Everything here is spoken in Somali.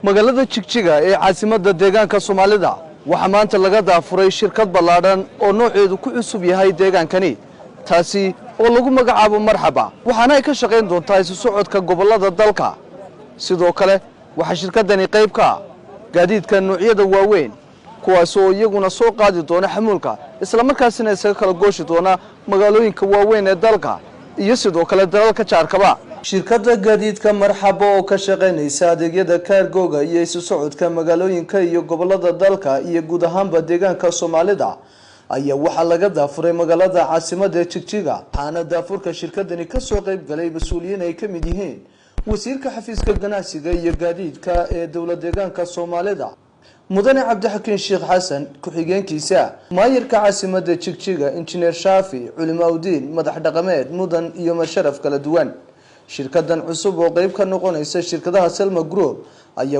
magaalada Jigjiga ee caasimadda deegaanka Soomaalida waxa maanta laga daafuray shirkad ballaaran oo nooceedu ku cusub yahay deegaankani taasi oo lagu magacaabo Marxaba waxaana ay ka shaqeyn doontaa isu socodka gobolada dalka sidoo kale waxa shirkadani qayb ka gaadiidka noocyada waaweyn kuwaas oo iyaguna soo qaadi doona xamuulka isla markaasina isaga kala gooshi doona magaalooyinka waaweyn ee dalka iyo sidoo kale dalalka jaarkaba shirkadda gaadiidka Marxaba oo ka shaqeynaysa adeegyada kaargooga iyo isu socodka magaalooyinka iyo gobolada dalka iyo guud ahaanba deegaanka Soomaalida ayaa waxa laga daafuray magaalada caasimadda Jigjiga waxaana daafurka shirkadani ka soo qayb galay mas'uuliyiin ay ka mid yihiin wasiirka xafiiska ganacsiga iyo gaadiidka ee dawladda deegaanka Soomaalida mudane Cabdixakiin Sheekh Xasan ku-xigeenkiisa maayirka caasimadda Jigjiga injineer Shaafi culimaaddin madax dhaqameed mudan iyo masharaf kala duwan shirkadan cusub oo qayb ka noqonaysa shirkadaha Selma Group ayaa